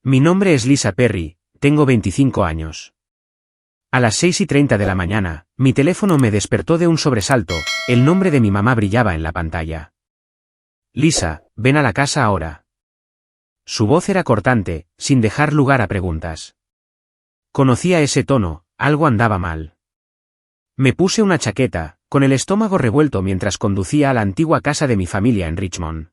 Mi nombre es Lisa Perry, tengo 25 años. A las 6:30 de la mañana, mi teléfono me despertó de un sobresalto, el nombre de mi mamá brillaba en la pantalla. Lisa, ven a la casa ahora. Su voz era cortante, sin dejar lugar a preguntas. Conocía ese tono, algo andaba mal. Me puse una chaqueta, con el estómago revuelto mientras conducía a la antigua casa de mi familia en Richmond.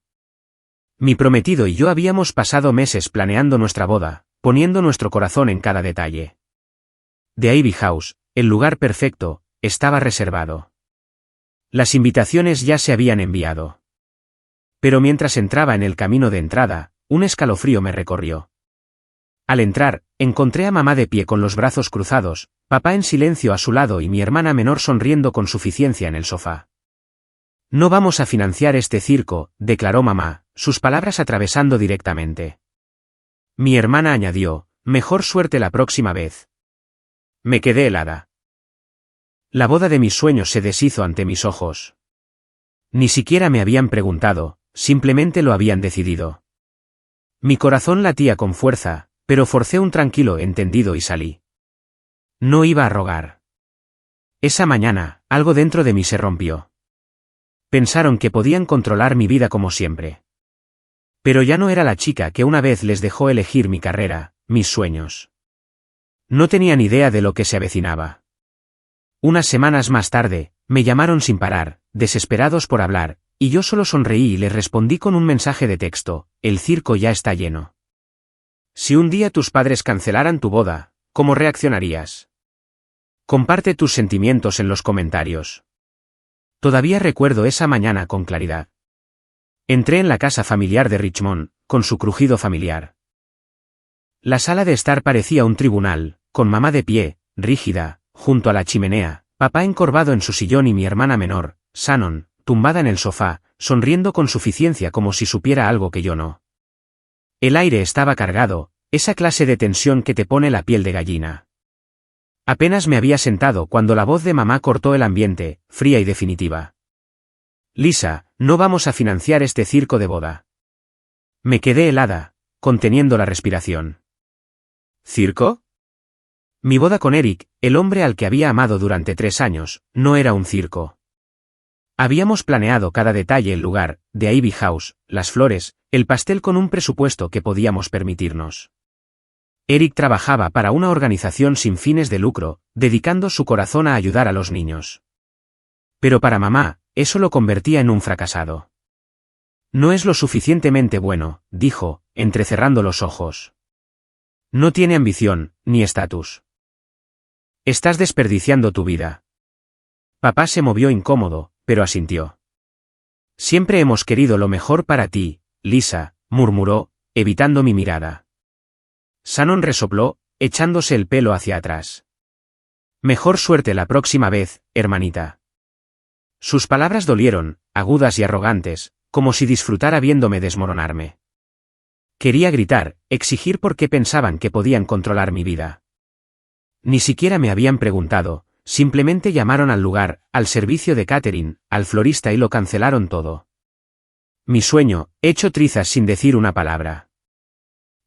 Mi prometido y yo habíamos pasado meses planeando nuestra boda, poniendo nuestro corazón en cada detalle. The Ivy House, el lugar perfecto, estaba reservado. Las invitaciones ya se habían enviado. Pero mientras entraba en el camino de entrada, un escalofrío me recorrió. Al entrar, encontré a mamá de pie con los brazos cruzados, papá en silencio a su lado y mi hermana menor sonriendo con suficiencia en el sofá. No vamos a financiar este circo, declaró mamá, sus palabras atravesando directamente. Mi hermana añadió, mejor suerte la próxima vez. Me quedé helada. La boda de mis sueños se deshizo ante mis ojos. Ni siquiera me habían preguntado, simplemente lo habían decidido. Mi corazón latía con fuerza, pero forcé un tranquilo entendido y salí. No iba a rogar. Esa mañana, algo dentro de mí se rompió. Pensaron que podían controlar mi vida como siempre. Pero ya no era la chica que una vez les dejó elegir mi carrera, mis sueños. No tenían idea de lo que se avecinaba. Unas semanas más tarde, me llamaron sin parar, desesperados por hablar, y yo solo sonreí y les respondí con un mensaje de texto, el circo ya está lleno. Si un día tus padres cancelaran tu boda, ¿cómo reaccionarías? Comparte tus sentimientos en los comentarios. Todavía recuerdo esa mañana con claridad. Entré en la casa familiar de Richmond, con su crujido familiar. La sala de estar parecía un tribunal, con mamá de pie, rígida, junto a la chimenea, papá encorvado en su sillón y mi hermana menor, Shannon, tumbada en el sofá, sonriendo con suficiencia como si supiera algo que yo no. El aire estaba cargado, esa clase de tensión que te pone la piel de gallina. Apenas me había sentado cuando la voz de mamá cortó el ambiente, fría y definitiva. Lisa, no vamos a financiar este circo de boda. Me quedé helada, conteniendo la respiración. ¿Circo? Mi boda con Eric, el hombre al que había amado durante 3 años, no era un circo. Habíamos planeado cada detalle: el lugar, de Ivy House, las flores, el pastel con un presupuesto que podíamos permitirnos. Eric trabajaba para una organización sin fines de lucro, dedicando su corazón a ayudar a los niños. Pero para mamá, eso lo convertía en un fracasado. No es lo suficientemente bueno, dijo, entrecerrando los ojos. No tiene ambición, ni estatus. Estás desperdiciando tu vida. Papá se movió incómodo, pero asintió. Siempre hemos querido lo mejor para ti, Lisa, murmuró, evitando mi mirada. Shannon resopló, echándose el pelo hacia atrás. Mejor suerte la próxima vez, hermanita. Sus palabras dolieron, agudas y arrogantes, como si disfrutara viéndome desmoronarme. Quería gritar, exigir por qué pensaban que podían controlar mi vida. Ni siquiera me habían preguntado, simplemente llamaron al lugar, al servicio de catering, al florista y lo cancelaron todo. Mi sueño, hecho trizas sin decir una palabra.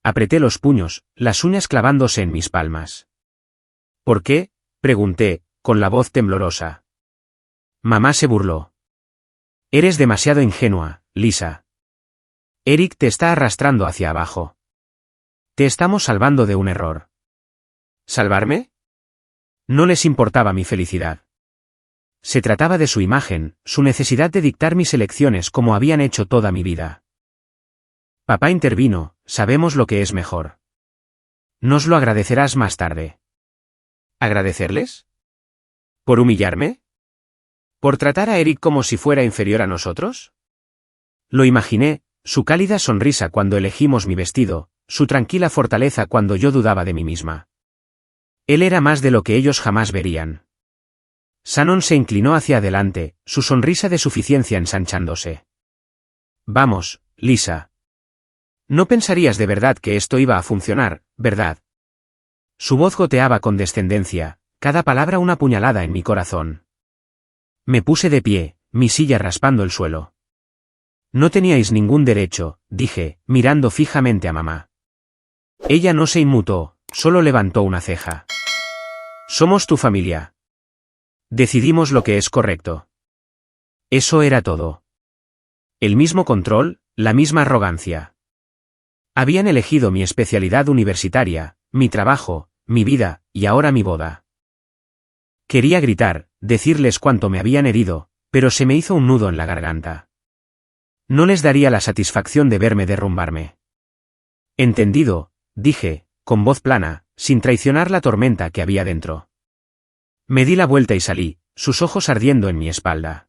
Apreté los puños, las uñas clavándose en mis palmas. ¿Por qué?, pregunté, con la voz temblorosa. Mamá se burló. Eres demasiado ingenua, Lisa. Eric te está arrastrando hacia abajo. Te estamos salvando de un error. ¿Salvarme? No les importaba mi felicidad. Se trataba de su imagen, su necesidad de dictar mis elecciones como habían hecho toda mi vida. Papá intervino, sabemos lo que es mejor. Nos lo agradecerás más tarde. ¿Agradecerles? ¿Por humillarme? ¿Por tratar a Eric como si fuera inferior a nosotros? Lo imaginé, su cálida sonrisa cuando elegimos mi vestido, su tranquila fortaleza cuando yo dudaba de mí misma. Él era más de lo que ellos jamás verían. Shannon se inclinó hacia adelante, su sonrisa de suficiencia ensanchándose. Vamos, Lisa. No pensarías de verdad que esto iba a funcionar, ¿verdad? Su voz goteaba con descendencia, cada palabra una puñalada en mi corazón. Me puse de pie, mi silla raspando el suelo. No teníais ningún derecho, dije, mirando fijamente a mamá. Ella no se inmutó, solo levantó una ceja. Somos tu familia. Decidimos lo que es correcto. Eso era todo. El mismo control, la misma arrogancia. Habían elegido mi especialidad universitaria, mi trabajo, mi vida, y ahora mi boda. Quería gritar, decirles cuánto me habían herido, pero se me hizo un nudo en la garganta. No les daría la satisfacción de verme derrumbarme. Entendido, dije, con voz plana, sin traicionar la tormenta que había dentro. Me di la vuelta y salí, sus ojos ardiendo en mi espalda.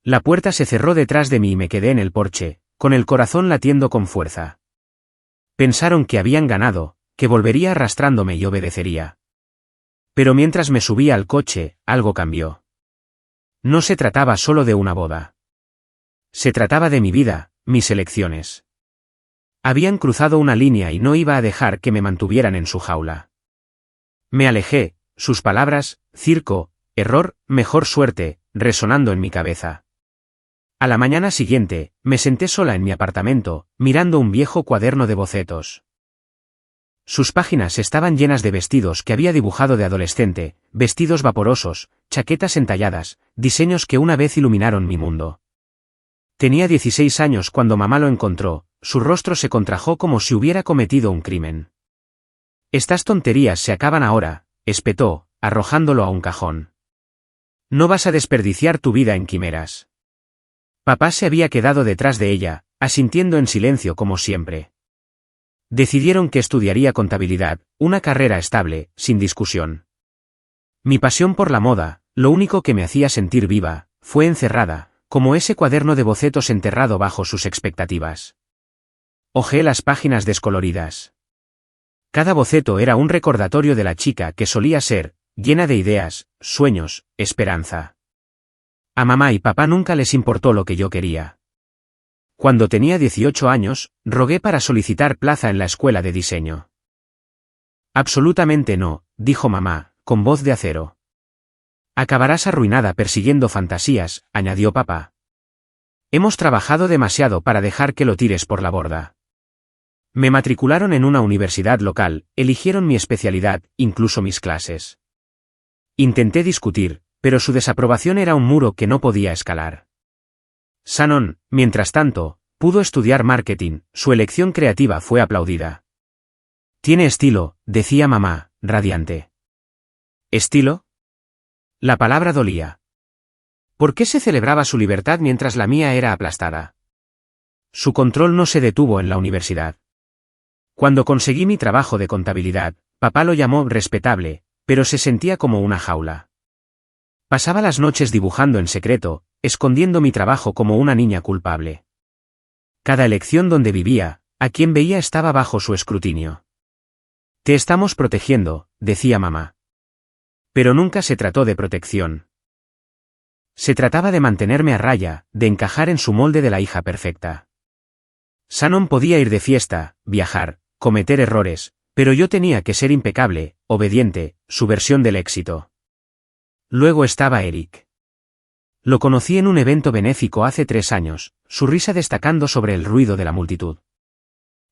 La puerta se cerró detrás de mí y me quedé en el porche, con el corazón latiendo con fuerza. Pensaron que habían ganado, que volvería arrastrándome y obedecería. Pero mientras me subía al coche, algo cambió. No se trataba solo de una boda. Se trataba de mi vida, mis elecciones. Habían cruzado una línea y no iba a dejar que me mantuvieran en su jaula. Me alejé, sus palabras, circo, error, mejor suerte, resonando en mi cabeza. A la mañana siguiente, me senté sola en mi apartamento, mirando un viejo cuaderno de bocetos. Sus páginas estaban llenas de vestidos que había dibujado de adolescente, vestidos vaporosos, chaquetas entalladas, diseños que una vez iluminaron mi mundo. Tenía 16 años cuando mamá lo encontró, su rostro se contrajo como si hubiera cometido un crimen. Estas tonterías se acaban ahora, espetó, arrojándolo a un cajón. No vas a desperdiciar tu vida en quimeras. Papá se había quedado detrás de ella, asintiendo en silencio como siempre. Decidieron que estudiaría contabilidad, una carrera estable, sin discusión. Mi pasión por la moda, lo único que me hacía sentir viva, fue encerrada, como ese cuaderno de bocetos enterrado bajo sus expectativas. Hojeé las páginas descoloridas. Cada boceto era un recordatorio de la chica que solía ser, llena de ideas, sueños, esperanza. A mamá y papá nunca les importó lo que yo quería. Cuando tenía 18 años, rogué para solicitar plaza en la escuela de diseño. Absolutamente no, dijo mamá, con voz de acero. Acabarás arruinada persiguiendo fantasías, añadió papá. Hemos trabajado demasiado para dejar que lo tires por la borda. Me matricularon en una universidad local, eligieron mi especialidad, incluso mis clases. Intenté discutir, pero su desaprobación era un muro que no podía escalar. Shannon, mientras tanto, pudo estudiar marketing, su elección creativa fue aplaudida. Tiene estilo, decía mamá, radiante. ¿Estilo? La palabra dolía. ¿Por qué se celebraba su libertad mientras la mía era aplastada? Su control no se detuvo en la universidad. Cuando conseguí mi trabajo de contabilidad, papá lo llamó respetable, pero se sentía como una jaula. Pasaba las noches dibujando en secreto, escondiendo mi trabajo como una niña culpable. Cada elección donde vivía, a quien veía estaba bajo su escrutinio. Te estamos protegiendo, decía mamá. Pero nunca se trató de protección. Se trataba de mantenerme a raya, de encajar en su molde de la hija perfecta. Shannon podía ir de fiesta, viajar, cometer errores, pero yo tenía que ser impecable, obediente, su versión del éxito. Luego estaba Eric. Lo conocí en un evento benéfico hace 3 años, su risa destacando sobre el ruido de la multitud.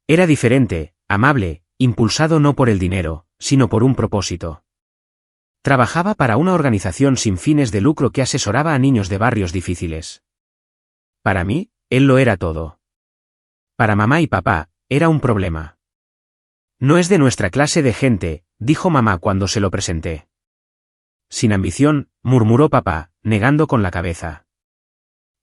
Era diferente, amable, impulsado no por el dinero, sino por un propósito. Trabajaba para una organización sin fines de lucro que asesoraba a niños de barrios difíciles. Para mí, él lo era todo. Para mamá y papá, era un problema. No es de nuestra clase de gente, dijo mamá cuando se lo presenté. Sin ambición, murmuró papá, negando con la cabeza.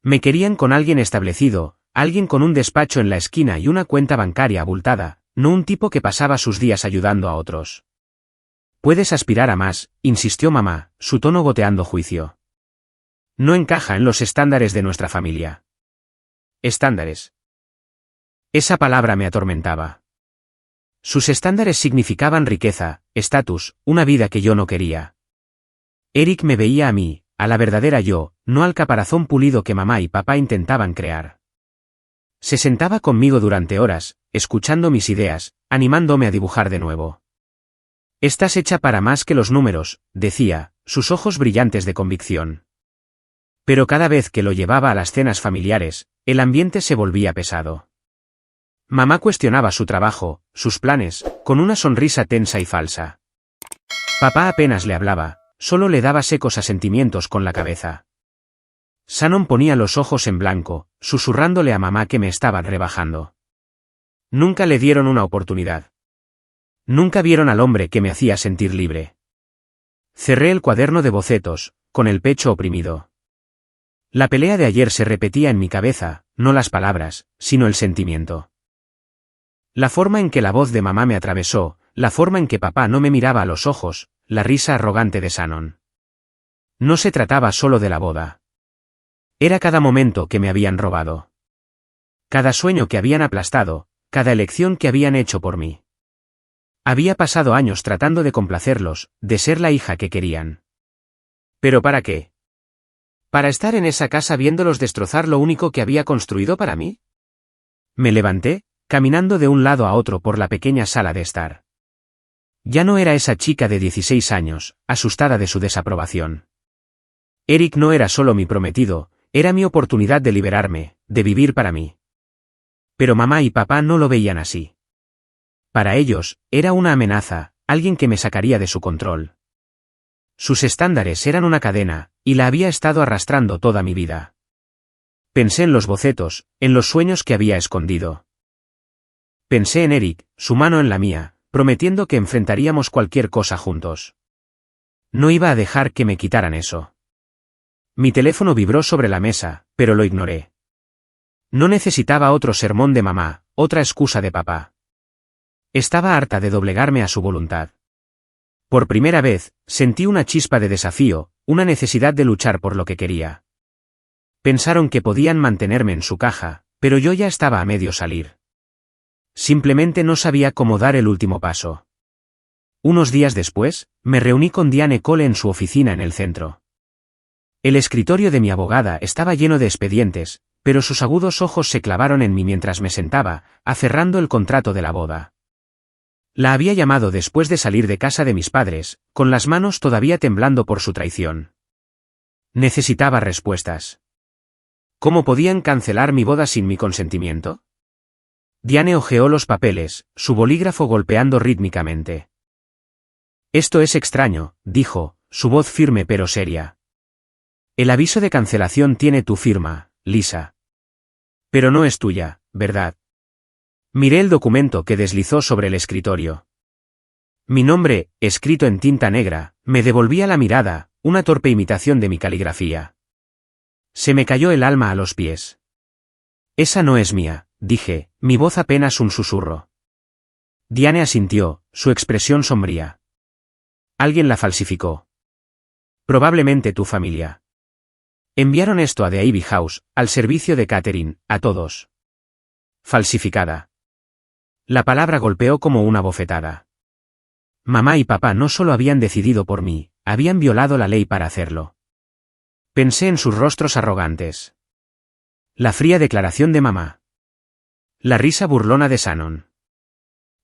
Me querían con alguien establecido, alguien con un despacho en la esquina y una cuenta bancaria abultada, no un tipo que pasaba sus días ayudando a otros. Puedes aspirar a más, insistió mamá, su tono goteando juicio. No encaja en los estándares de nuestra familia. ¿Estándares? Esa palabra me atormentaba. Sus estándares significaban riqueza, estatus, una vida que yo no quería. Eric me veía a mí, a la verdadera yo, no al caparazón pulido que mamá y papá intentaban crear. Se sentaba conmigo durante horas, escuchando mis ideas, animándome a dibujar de nuevo. Estás hecha para más que los números, decía, sus ojos brillantes de convicción. Pero cada vez que lo llevaba a las cenas familiares, el ambiente se volvía pesado. Mamá cuestionaba su trabajo, sus planes, con una sonrisa tensa y falsa. Papá apenas le hablaba, solo le daba secos asentimientos con la cabeza. Shannon ponía los ojos en blanco, susurrándole a mamá que me estaban rebajando. Nunca le dieron una oportunidad. Nunca vieron al hombre que me hacía sentir libre. Cerré el cuaderno de bocetos, con el pecho oprimido. La pelea de ayer se repetía en mi cabeza, no las palabras, sino el sentimiento. La forma en que la voz de mamá me atravesó, la forma en que papá no me miraba a los ojos, la risa arrogante de Shannon. No se trataba solo de la boda. Era cada momento que me habían robado. Cada sueño que habían aplastado, cada elección que habían hecho por mí. Había pasado años tratando de complacerlos, de ser la hija que querían. ¿Pero para qué? ¿Para estar en esa casa viéndolos destrozar lo único que había construido para mí? Me levanté, caminando de un lado a otro por la pequeña sala de estar. Ya no era esa chica de 16 años, asustada de su desaprobación. Eric no era solo mi prometido, era mi oportunidad de liberarme, de vivir para mí. Pero mamá y papá no lo veían así. Para ellos, era una amenaza, alguien que me sacaría de su control. Sus estándares eran una cadena, y la había estado arrastrando toda mi vida. Pensé en los bocetos, en los sueños que había escondido. Pensé en Eric, su mano en la mía, prometiendo que enfrentaríamos cualquier cosa juntos. No iba a dejar que me quitaran eso. Mi teléfono vibró sobre la mesa, pero lo ignoré. No necesitaba otro sermón de mamá, otra excusa de papá. Estaba harta de doblegarme a su voluntad. Por primera vez, sentí una chispa de desafío, una necesidad de luchar por lo que quería. Pensaron que podían mantenerme en su caja, pero yo ya estaba a medio salir. Simplemente no sabía cómo dar el último paso. Unos días después, me reuní con Diane Cole en su oficina en el centro. El escritorio de mi abogada estaba lleno de expedientes, pero sus agudos ojos se clavaron en mí mientras me sentaba, aferrando el contrato de la boda. La había llamado después de salir de casa de mis padres, con las manos todavía temblando por su traición. Necesitaba respuestas. ¿Cómo podían cancelar mi boda sin mi consentimiento? Diane hojeó los papeles, su bolígrafo golpeando rítmicamente. Esto es extraño, dijo, su voz firme pero seria. El aviso de cancelación tiene tu firma, Lisa. Pero no es tuya, ¿verdad? Miré el documento que deslizó sobre el escritorio. Mi nombre, escrito en tinta negra, me devolvía la mirada, una torpe imitación de mi caligrafía. Se me cayó el alma a los pies. Esa no es mía, dije, mi voz apenas un susurro. Diane asintió, su expresión sombría. Alguien la falsificó. Probablemente tu familia. Enviaron esto a The Ivy House, al servicio de Catherine, a todos. Falsificada. La palabra golpeó como una bofetada. Mamá y papá no solo habían decidido por mí, habían violado la ley para hacerlo. Pensé en sus rostros arrogantes. La fría declaración de mamá. La risa burlona de Shannon.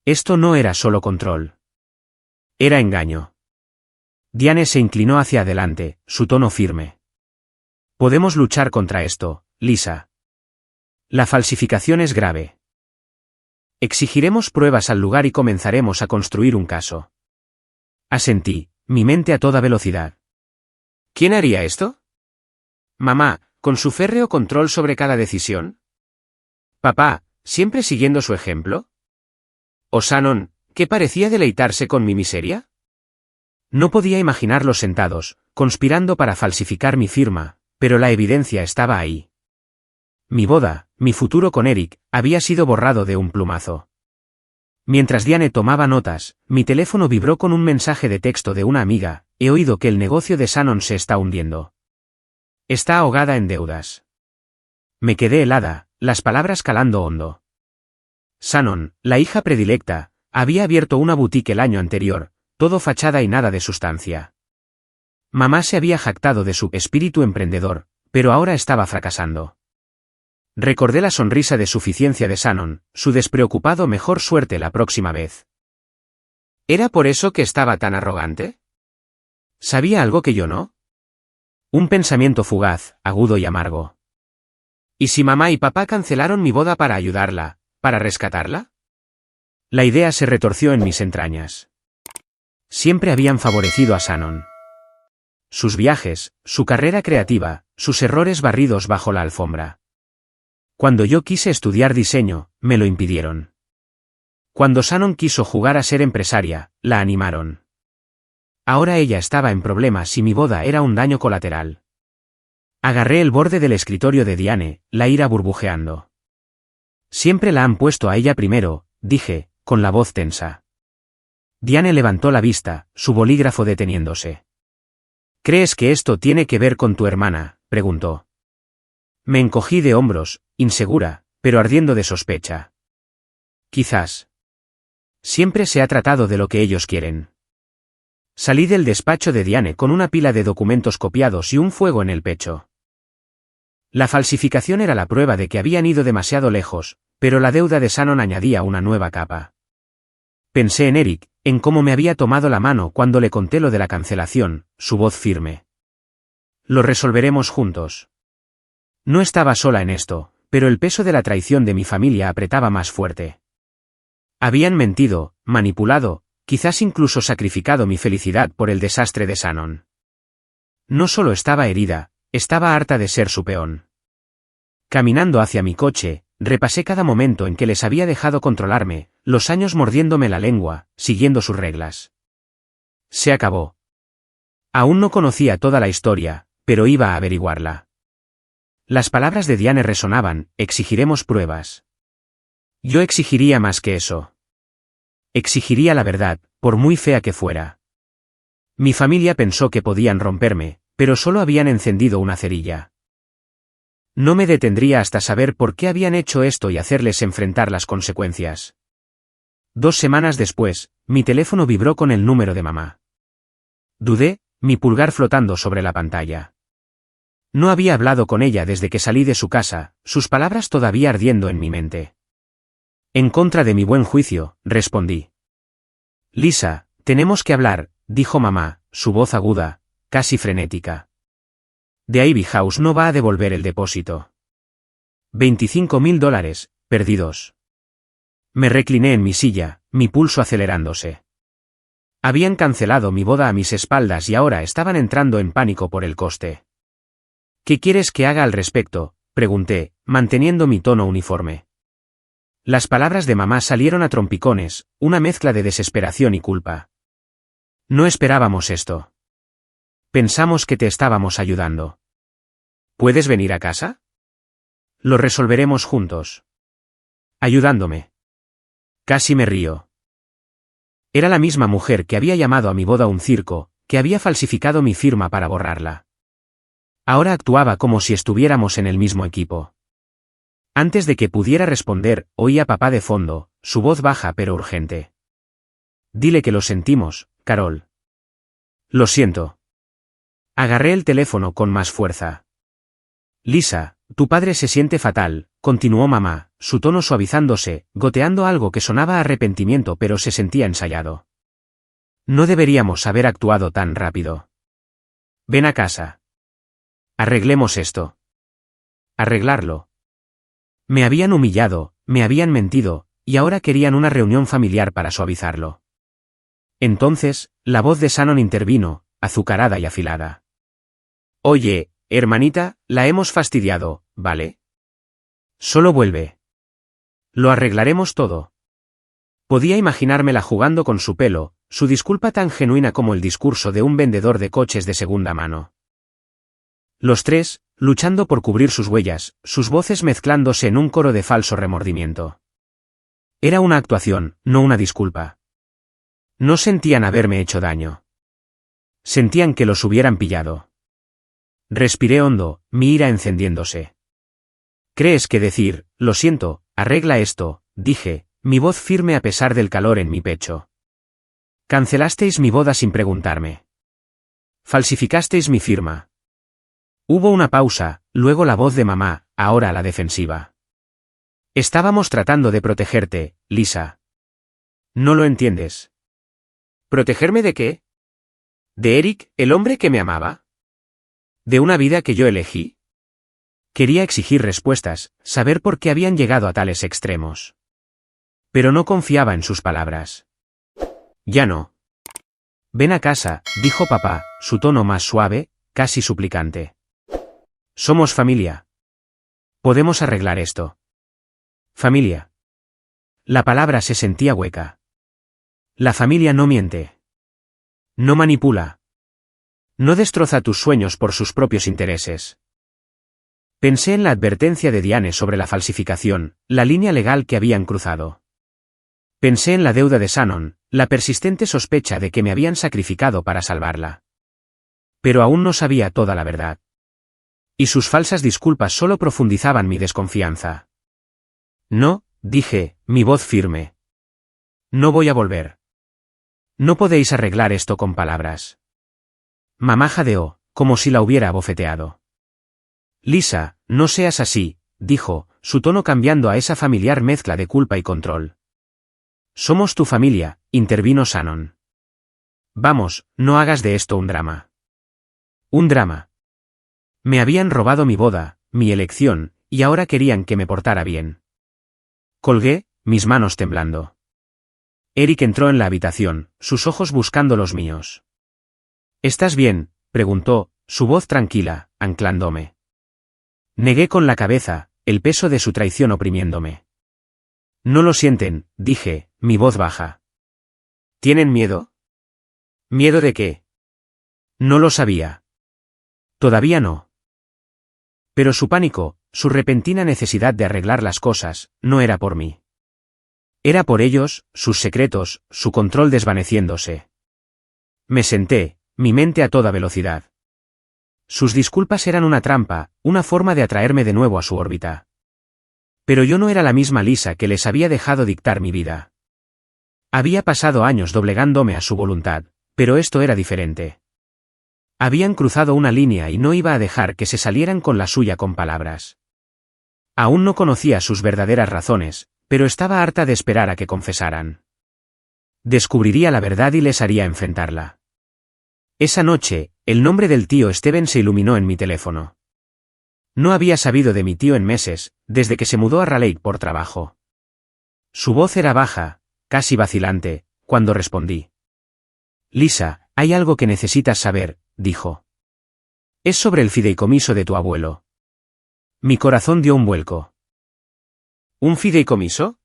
Esto no era solo control. Era engaño. Diane se inclinó hacia adelante, su tono firme. Podemos luchar contra esto, Lisa. La falsificación es grave. Exigiremos pruebas al lugar y comenzaremos a construir un caso. Asentí, mi mente a toda velocidad. ¿Quién haría esto? Mamá, con su férreo control sobre cada decisión. Papá, siempre siguiendo su ejemplo. ¿O Shannon, que parecía deleitarse con mi miseria? No podía imaginarlos sentados, conspirando para falsificar mi firma, pero la evidencia estaba ahí. Mi boda, mi futuro con Eric, había sido borrado de un plumazo. Mientras Diane tomaba notas, mi teléfono vibró con un mensaje de texto de una amiga: he oído que el negocio de Shannon se está hundiendo. Está ahogada en deudas. Me quedé helada, las palabras calando hondo. Shannon, la hija predilecta, había abierto una boutique el año anterior, todo fachada y nada de sustancia. Mamá se había jactado de su espíritu emprendedor, pero ahora estaba fracasando. Recordé la sonrisa de suficiencia de Shannon, su despreocupado mejor suerte la próxima vez. ¿Era por eso que estaba tan arrogante? ¿Sabía algo que yo no? Un pensamiento fugaz, agudo y amargo. ¿Y si mamá y papá cancelaron mi boda para ayudarla, ¿Para rescatarla? La idea se retorció en mis entrañas. Siempre habían favorecido a Shannon. Sus viajes, su carrera creativa, sus errores barridos bajo la alfombra. Cuando yo quise estudiar diseño, me lo impidieron. Cuando Shannon quiso jugar a ser empresaria, la animaron. Ahora ella estaba en problemas y mi boda era un daño colateral. Agarré el borde del escritorio de Diane, la ira burbujeando. Siempre la han puesto a ella primero, dije, con la voz tensa. Diane levantó la vista, su bolígrafo deteniéndose. ¿Crees que esto tiene que ver con tu hermana?, preguntó. Me encogí de hombros, insegura, pero ardiendo de sospecha. Quizás. Siempre se ha tratado de lo que ellos quieren. Salí del despacho de Diane con una pila de documentos copiados y un fuego en el pecho. La falsificación era la prueba de que habían ido demasiado lejos, pero la deuda de Shannon añadía una nueva capa. Pensé en Eric, en cómo me había tomado la mano cuando le conté lo de la cancelación, su voz firme. Lo resolveremos juntos. No estaba sola en esto, pero el peso de la traición de mi familia apretaba más fuerte. Habían mentido, manipulado, quizás incluso sacrificado mi felicidad por el desastre de Shannon. No solo estaba herida, estaba harta de ser su peón. Caminando hacia mi coche, repasé cada momento en que les había dejado controlarme, los años mordiéndome la lengua, siguiendo sus reglas. Se acabó. Aún no conocía toda la historia, pero iba a averiguarla. Las palabras de Diane resonaban, exigiremos pruebas. Yo exigiría más que eso. Exigiría la verdad, por muy fea que fuera. Mi familia pensó que podían romperme, pero solo habían encendido una cerilla. No me detendría hasta saber por qué habían hecho esto y hacerles enfrentar las consecuencias. 2 semanas después, mi teléfono vibró con el número de mamá. Dudé, mi pulgar flotando sobre la pantalla. No había hablado con ella desde que salí de su casa, sus palabras todavía ardiendo en mi mente. En contra de mi buen juicio, respondí. Lisa, tenemos que hablar, dijo mamá, su voz aguda, casi frenética. The Ivy House no va a devolver el depósito. $25.000, perdidos. Me recliné en mi silla, mi pulso acelerándose. Habían cancelado mi boda a mis espaldas y ahora estaban entrando en pánico por el coste. ¿Qué quieres que haga al respecto?, pregunté, manteniendo mi tono uniforme. Las palabras de mamá salieron a trompicones, una mezcla de desesperación y culpa. No esperábamos esto. Pensamos que te estábamos ayudando. ¿Puedes venir a casa? Lo resolveremos juntos. Ayudándome. Casi me río. Era la misma mujer que había llamado a mi boda un circo, que había falsificado mi firma para borrarla. Ahora actuaba como si estuviéramos en el mismo equipo. Antes de que pudiera responder, oí a papá de fondo, su voz baja pero urgente. Dile que lo sentimos, Carol. Lo siento. Agarré el teléfono con más fuerza. Lisa, tu padre se siente fatal, continuó mamá, su tono suavizándose, goteando algo que sonaba a arrepentimiento pero se sentía ensayado. No deberíamos haber actuado tan rápido. Ven a casa. Arreglemos esto. Arreglarlo. Me habían humillado, me habían mentido, y ahora querían una reunión familiar para suavizarlo. Entonces, la voz de Shannon intervino, azucarada y afilada. Oye, hermanita, la hemos fastidiado, ¿vale? Solo vuelve. Lo arreglaremos todo. Podía imaginármela jugando con su pelo, su disculpa tan genuina como el discurso de un vendedor de coches de segunda mano. Los tres, luchando por cubrir sus huellas, sus voces mezclándose en un coro de falso remordimiento. Era una actuación, no una disculpa. No sentían haberme hecho daño. Sentían que los hubieran pillado. Respiré hondo, mi ira encendiéndose. ¿Crees que decir, lo siento, arregla esto?, dije, mi voz firme a pesar del calor en mi pecho. Cancelasteis mi boda sin preguntarme. Falsificasteis mi firma. Hubo una pausa, luego la voz de mamá, ahora a la defensiva. Estábamos tratando de protegerte, Lisa. ¿No lo entiendes? ¿Protegerme de qué? ¿De Eric, el hombre que me amaba? ¿De una vida que yo elegí? Quería exigir respuestas, saber por qué habían llegado a tales extremos. Pero no confiaba en sus palabras. Ya no. Ven a casa, dijo papá, su tono más suave, casi suplicante. Somos familia. Podemos arreglar esto. Familia. La palabra se sentía hueca. La familia no miente. No manipula. No destroza tus sueños por sus propios intereses. Pensé en la advertencia de Diane sobre la falsificación, la línea legal que habían cruzado. Pensé en la deuda de Shannon, la persistente sospecha de que me habían sacrificado para salvarla. Pero aún no sabía toda la verdad. Y sus falsas disculpas solo profundizaban mi desconfianza. No, dije, mi voz firme. No voy a volver. No podéis arreglar esto con palabras. Mamá jadeó, como si la hubiera abofeteado. Lisa, no seas así, dijo, su tono cambiando a esa familiar mezcla de culpa y control. Somos tu familia, intervino Shannon. Vamos, no hagas de esto un drama. Un drama. Me habían robado mi boda, mi elección, y ahora querían que me portara bien. Colgué, mis manos temblando. Eric entró en la habitación, sus ojos buscando los míos. ¿Estás bien?, preguntó, su voz tranquila, anclándome. Negué con la cabeza, el peso de su traición oprimiéndome. No lo sienten, dije, mi voz baja. ¿Tienen miedo? ¿Miedo de qué? No lo sabía. Todavía no. Pero su pánico, su repentina necesidad de arreglar las cosas, no era por mí. Era por ellos, sus secretos, su control desvaneciéndose. Me senté, mi mente a toda velocidad. Sus disculpas eran una trampa, una forma de atraerme de nuevo a su órbita. Pero yo no era la misma Lisa que les había dejado dictar mi vida. Había pasado años doblegándome a su voluntad, pero esto era diferente. Habían cruzado una línea y no iba a dejar que se salieran con la suya con palabras. Aún no conocía sus verdaderas razones, pero estaba harta de esperar a que confesaran. Descubriría la verdad y les haría enfrentarla. Esa noche, el nombre del tío Steven se iluminó en mi teléfono. No había sabido de mi tío en meses, desde que se mudó a Raleigh por trabajo. Su voz era baja, casi vacilante, cuando respondí. Lisa, hay algo que necesitas saber, dijo. Es sobre el fideicomiso de tu abuelo. Mi corazón dio un vuelco. ¿Un fideicomiso?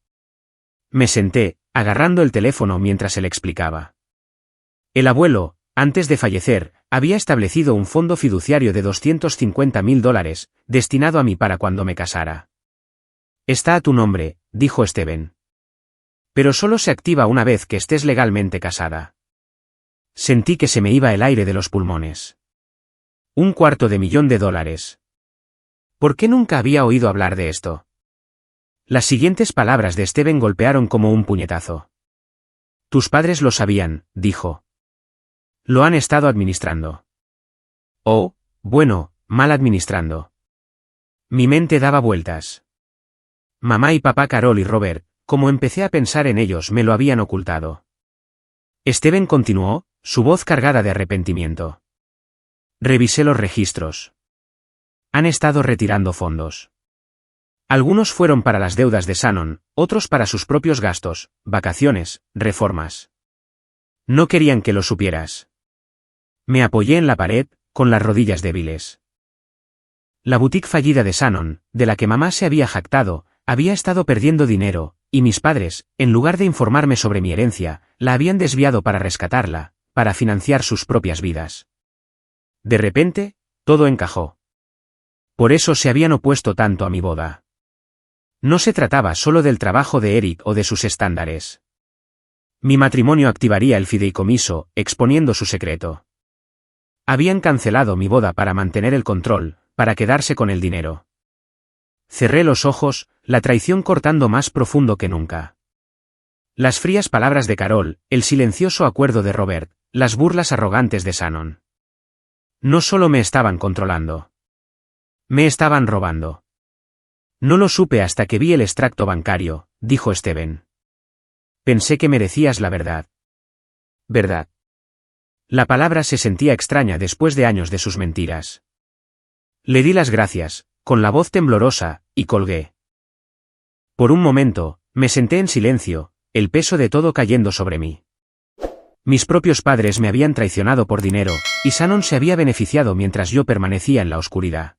Me senté, agarrando el teléfono mientras él explicaba. El abuelo, antes de fallecer, había establecido un fondo fiduciario de $250,000, destinado a mí para cuando me casara. Está a tu nombre, dijo Steven. Pero solo se activa una vez que estés legalmente casada. Sentí que se me iba el aire de los pulmones. $250,000. ¿Por qué nunca había oído hablar de esto? Las siguientes palabras de Steven golpearon como un puñetazo. Tus padres lo sabían, dijo. Lo han estado administrando. Oh, bueno, mal administrando. Mi mente daba vueltas. Mamá y papá Carol y Robert, como empecé a pensar en ellos, me lo habían ocultado. Steven continuó, su voz cargada de arrepentimiento. Revisé los registros. Han estado retirando fondos. Algunos fueron para las deudas de Shannon, otros para sus propios gastos, vacaciones, reformas. No querían que lo supieras. Me apoyé en la pared, con las rodillas débiles. La boutique fallida de Shannon, de la que mamá se había jactado, había estado perdiendo dinero, y mis padres, en lugar de informarme sobre mi herencia, la habían desviado para rescatarla, para financiar sus propias vidas. De repente, todo encajó. Por eso se habían opuesto tanto a mi boda. No se trataba solo del trabajo de Eric o de sus estándares. Mi matrimonio activaría el fideicomiso, exponiendo su secreto. Habían cancelado mi boda para mantener el control, para quedarse con el dinero. Cerré los ojos, la traición cortando más profundo que nunca. Las frías palabras de Carol, el silencioso acuerdo de Robert, las burlas arrogantes de Shannon. No solo me estaban controlando. Me estaban robando. No lo supe hasta que vi el extracto bancario, dijo Steven. Pensé que merecías la verdad. ¿Verdad? La palabra se sentía extraña después de años de sus mentiras. Le di las gracias, con la voz temblorosa, y colgué. Por un momento, Me senté en silencio, el peso de todo cayendo sobre mí. Mis propios padres me habían traicionado por dinero, y Shannon se había beneficiado mientras yo permanecía en la oscuridad.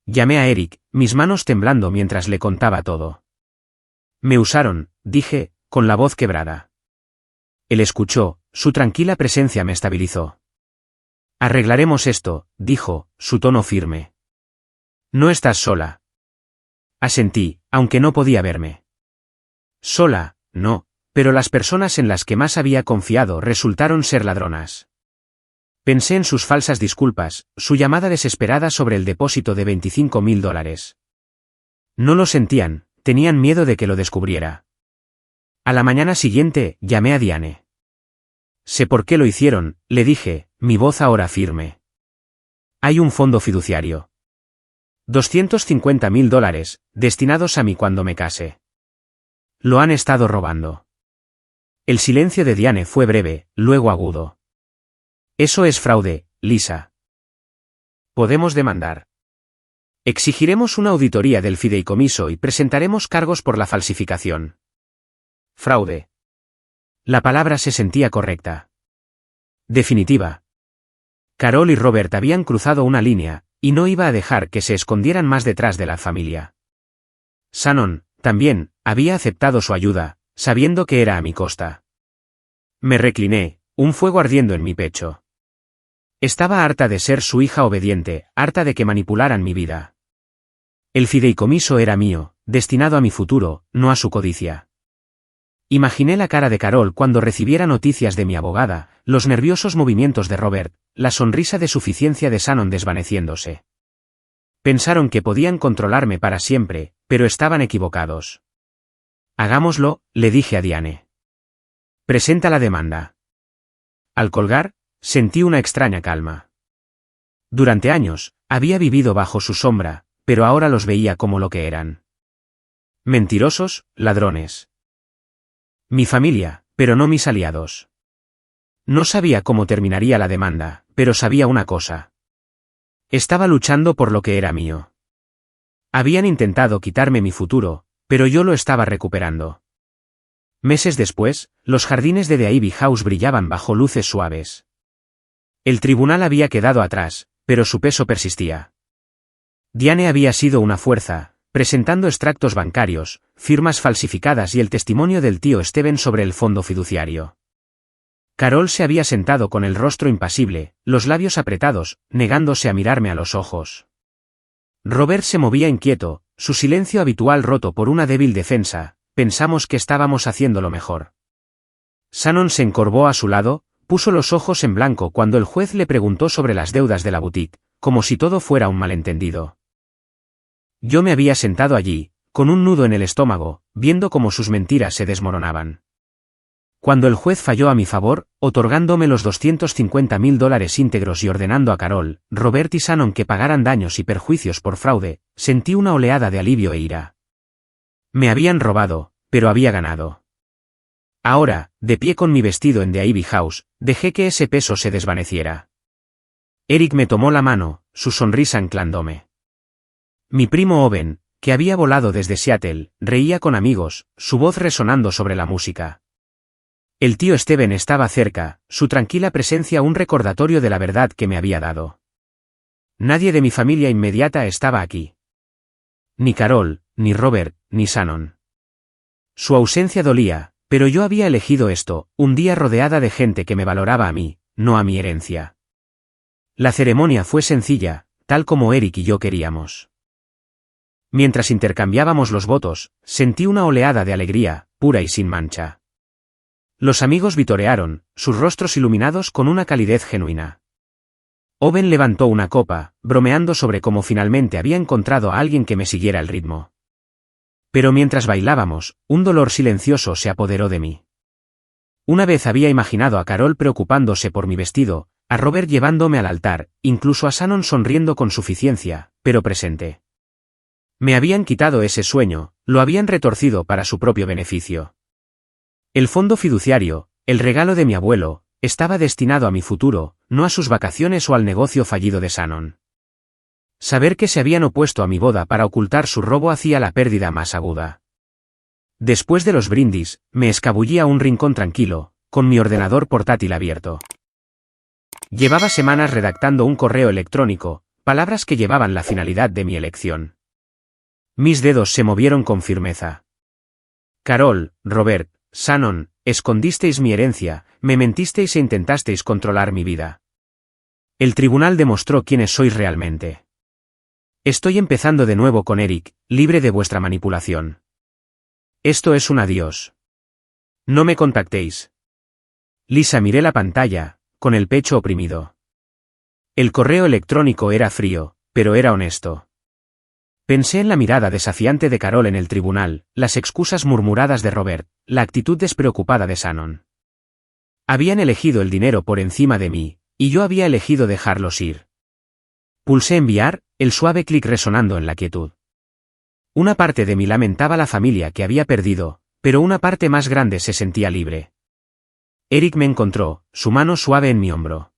Llamé a Eric, mis manos temblando mientras le contaba todo. Me usaron, dije, con la voz quebrada. Él escuchó, su tranquila presencia me estabilizó. Arreglaremos esto, dijo, su tono firme. No estás sola. Asentí, aunque no podía verme. Sola, no, pero las personas en las que más había confiado resultaron ser ladronas. Pensé en sus falsas disculpas, su llamada desesperada sobre el depósito de $25.000. No lo sentían, tenían miedo de que lo descubriera. A la mañana siguiente, llamé a Diane. Sé por qué lo hicieron, le dije, mi voz ahora firme. Hay un fondo fiduciario. $250.000, destinados a mí cuando me case. Lo han estado robando. El silencio de Diane fue breve, luego agudo. Eso es fraude, Lisa. Podemos demandar. Exigiremos una auditoría del fideicomiso y presentaremos cargos por la falsificación. Fraude. La palabra se sentía correcta. Definitiva. Carol y Robert habían cruzado una línea, y no iba a dejar que se escondieran más detrás de la familia. Shannon, también, había aceptado su ayuda, sabiendo que era a mi costa. Me recliné, un fuego ardiendo en mi pecho. Estaba harta de ser su hija obediente, harta de que manipularan mi vida. El fideicomiso era mío, destinado a mi futuro, no a su codicia. Imaginé la cara de Carol cuando recibiera noticias de mi abogada, los nerviosos movimientos de Robert, la sonrisa de suficiencia de Shannon desvaneciéndose. Pensaron que podían controlarme para siempre, pero estaban equivocados. Hagámoslo, le dije a Diane. Presenta la demanda. Al colgar, sentí una extraña calma. Durante años, había vivido bajo su sombra, pero ahora los veía como lo que eran. Mentirosos, ladrones. Mi familia, pero no mis aliados. No sabía cómo terminaría la demanda, pero sabía una cosa. Estaba luchando por lo que era mío. Habían intentado quitarme mi futuro, pero yo lo estaba recuperando. Meses después, los jardines de The Ivy House brillaban bajo luces suaves. El tribunal había quedado atrás, pero su peso persistía. Diane había sido una fuerza, presentando extractos bancarios, firmas falsificadas y el testimonio del tío Steven sobre el fondo fiduciario. Carol se había sentado con el rostro impasible, los labios apretados, negándose a mirarme a los ojos. Robert se movía inquieto, su silencio habitual roto por una débil defensa. Pensamos que estábamos haciendo lo mejor. Shannon se encorvó a su lado, puso los ojos en blanco cuando el juez le preguntó sobre las deudas de la boutique, como si todo fuera un malentendido. Yo me había sentado allí, con un nudo en el estómago, viendo cómo sus mentiras se desmoronaban. Cuando el juez falló a mi favor, otorgándome los $250.000 íntegros y ordenando a Carol, Robert y Shannon que pagaran daños y perjuicios por fraude, sentí una oleada de alivio e ira. Me habían robado, pero había ganado. Ahora, de pie con mi vestido en The Ivy House, dejé que ese peso se desvaneciera. Eric me tomó la mano, su sonrisa anclándome. Mi primo Owen, que había volado desde Seattle, reía con amigos, su voz resonando sobre la música. El tío Steven estaba cerca, su tranquila presencia un recordatorio de la verdad que me había dado. Nadie de mi familia inmediata estaba aquí. Ni Carol, ni Robert, ni Shannon. Su ausencia dolía, pero yo había elegido esto, un día rodeada de gente que me valoraba a mí, no a mi herencia. La ceremonia fue sencilla, tal como Eric y yo queríamos. Mientras intercambiábamos los votos, sentí una oleada de alegría, pura y sin mancha. Los amigos vitorearon, sus rostros iluminados con una calidez genuina. Owen levantó una copa, bromeando sobre cómo finalmente había encontrado a alguien que me siguiera el ritmo. Pero mientras bailábamos, un dolor silencioso se apoderó de mí. Una vez había imaginado a Carol preocupándose por mi vestido, a Robert llevándome al altar, incluso a Shannon sonriendo con suficiencia, pero presente. Me habían quitado ese sueño, lo habían retorcido para su propio beneficio. El fondo fiduciario, el regalo de mi abuelo, estaba destinado a mi futuro, no a sus vacaciones o al negocio fallido de Shannon. Saber que se habían opuesto a mi boda para ocultar su robo hacía la pérdida más aguda. Después de los brindis, me escabullí a un rincón tranquilo, con mi ordenador portátil abierto. Llevaba semanas redactando un correo electrónico, palabras que llevaban la finalidad de mi elección. Mis dedos se movieron con firmeza. Carol, Robert, Shannon, escondisteis mi herencia, me mentisteis e intentasteis controlar mi vida. El tribunal demostró quiénes sois realmente. Estoy empezando de nuevo con Eric, libre de vuestra manipulación. Esto es un adiós. No me contactéis. Lisa, miré la pantalla, con el pecho oprimido. El correo electrónico era frío, pero era honesto. Pensé en la mirada desafiante de Carol en el tribunal, las excusas murmuradas de Robert, la actitud despreocupada de Shannon. Habían elegido el dinero por encima de mí, y yo había elegido dejarlos ir. Pulsé enviar, el suave clic resonando en la quietud. Una parte de mí lamentaba la familia que había perdido, pero una parte más grande se sentía libre. Eric me encontró, su mano suave en mi hombro.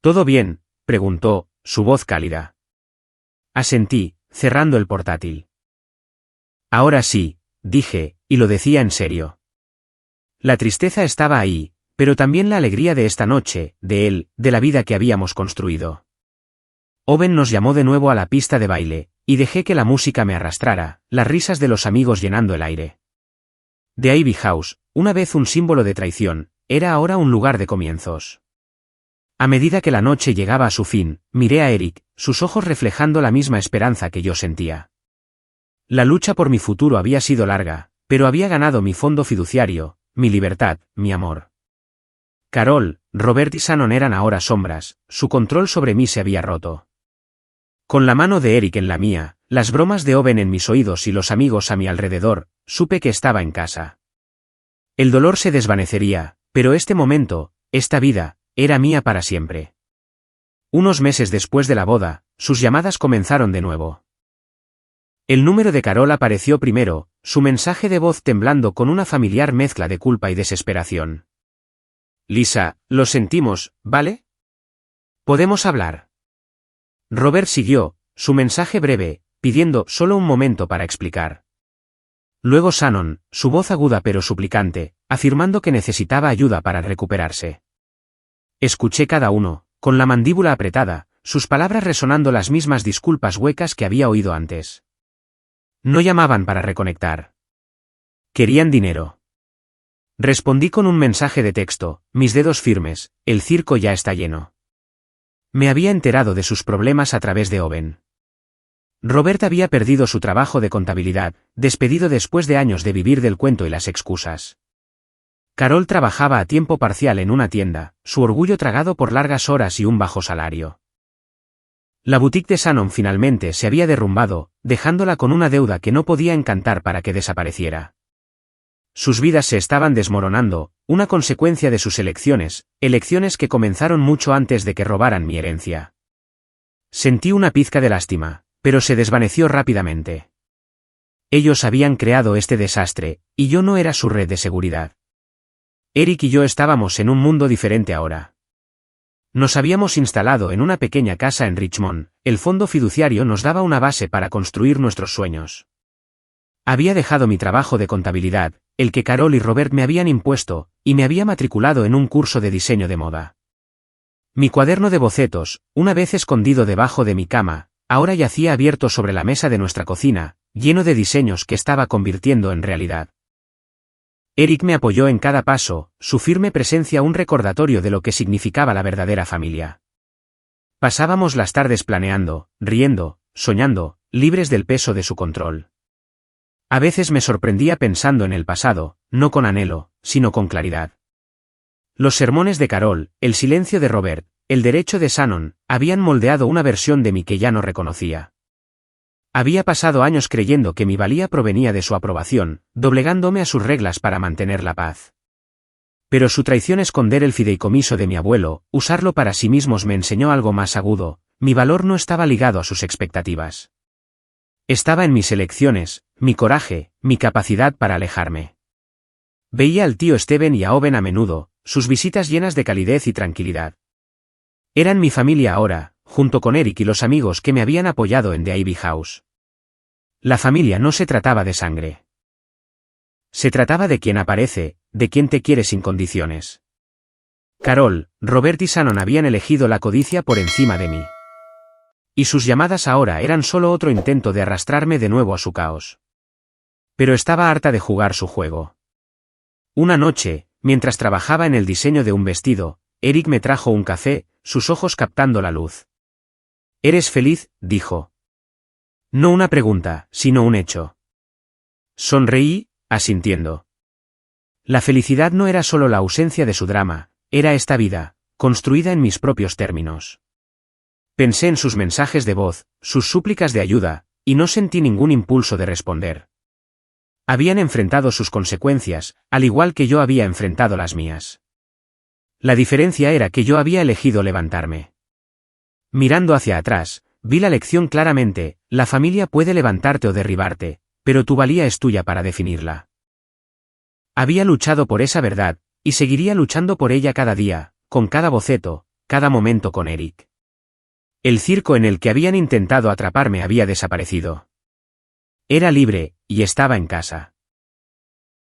¿Todo bien?, preguntó, su voz cálida. Asentí, cerrando el portátil. Ahora sí, dije, y lo decía en serio. La tristeza estaba ahí, pero también la alegría de esta noche, de él, de la vida que habíamos construido. Owen nos llamó de nuevo a la pista de baile, y dejé que la música me arrastrara, las risas de los amigos llenando el aire. The Ivy House, una vez un símbolo de traición, era ahora un lugar de comienzos. A medida que la noche llegaba a su fin, miré a Eric, sus ojos reflejando la misma esperanza que yo sentía. La lucha por mi futuro había sido larga, pero había ganado mi fondo fiduciario, mi libertad, mi amor. Carol, Robert y Shannon eran ahora sombras, su control sobre mí se había roto. Con la mano de Eric en la mía, las bromas de Owen en mis oídos y los amigos a mi alrededor, supe que estaba en casa. El dolor se desvanecería, pero este momento, esta vida, era mía para siempre. Unos meses después de la boda, sus llamadas comenzaron de nuevo. El número de Carol apareció primero, su mensaje de voz temblando con una familiar mezcla de culpa y desesperación. Lisa, lo sentimos, ¿vale? ¿Podemos hablar? Robert siguió, su mensaje breve, pidiendo solo un momento para explicar. Luego Shannon, su voz aguda pero suplicante, afirmando que necesitaba ayuda para recuperarse. Escuché cada uno, con la mandíbula apretada, sus palabras resonando las mismas disculpas huecas que había oído antes. No llamaban para reconectar. Querían dinero. Respondí con un mensaje de texto, mis dedos firmes, el circo ya está lleno. Me había enterado de sus problemas a través de Owen. Robert había perdido su trabajo de contabilidad, despedido después de años de vivir del cuento y las excusas. Carol trabajaba a tiempo parcial en una tienda, su orgullo tragado por largas horas y un bajo salario. La boutique de Shannon finalmente se había derrumbado, dejándola con una deuda que no podía encantar para que desapareciera. Sus vidas se estaban desmoronando, una consecuencia de sus elecciones que comenzaron mucho antes de que robaran mi herencia. Sentí una pizca de lástima, pero se desvaneció rápidamente. Ellos habían creado este desastre, y yo no era su red de seguridad. Eric y yo estábamos en un mundo diferente ahora. Nos habíamos instalado en una pequeña casa en Richmond, el fondo fiduciario nos daba una base para construir nuestros sueños. Había dejado mi trabajo de contabilidad, el que Carol y Robert me habían impuesto, y me había matriculado en un curso de diseño de moda. Mi cuaderno de bocetos, una vez escondido debajo de mi cama, ahora yacía abierto sobre la mesa de nuestra cocina, lleno de diseños que estaba convirtiendo en realidad. Eric me apoyó en cada paso, su firme presencia un recordatorio de lo que significaba la verdadera familia. Pasábamos las tardes planeando, riendo, soñando, libres del peso de su control. A veces me sorprendía pensando en el pasado, no con anhelo, sino con claridad. Los sermones de Carol, el silencio de Robert, el derecho de Shannon, habían moldeado una versión de mí que ya no reconocía. Había pasado años creyendo que mi valía provenía de su aprobación, doblegándome a sus reglas para mantener la paz. Pero su traición, esconder el fideicomiso de mi abuelo, usarlo para sí mismos, me enseñó algo más agudo: mi valor no estaba ligado a sus expectativas. Estaba en mis elecciones, mi coraje, mi capacidad para alejarme. Veía al tío Steven y a Owen a menudo, sus visitas llenas de calidez y tranquilidad. Eran mi familia ahora, junto con Eric y los amigos que me habían apoyado en The Ivy House. La familia no se trataba de sangre. Se trataba de quien aparece, de quien te quiere sin condiciones. Carol, Robert y Shannon habían elegido la codicia por encima de mí. Y sus llamadas ahora eran solo otro intento de arrastrarme de nuevo a su caos. Pero estaba harta de jugar su juego. Una noche, mientras trabajaba en el diseño de un vestido, Eric me trajo un café, sus ojos captando la luz. ¿Eres feliz?, dijo. No una pregunta, sino un hecho. Sonreí, asintiendo. La felicidad no era solo la ausencia de su drama, era esta vida, construida en mis propios términos. Pensé en sus mensajes de voz, sus súplicas de ayuda, y no sentí ningún impulso de responder. Habían enfrentado sus consecuencias, al igual que yo había enfrentado las mías. La diferencia era que yo había elegido levantarme. Mirando hacia atrás, vi la lección claramente: la familia puede levantarte o derribarte, pero tu valía es tuya para definirla. Había luchado por esa verdad, y seguiría luchando por ella cada día, con cada boceto, cada momento con Eric. El circo en el que habían intentado atraparme había desaparecido. Era libre, y estaba en casa.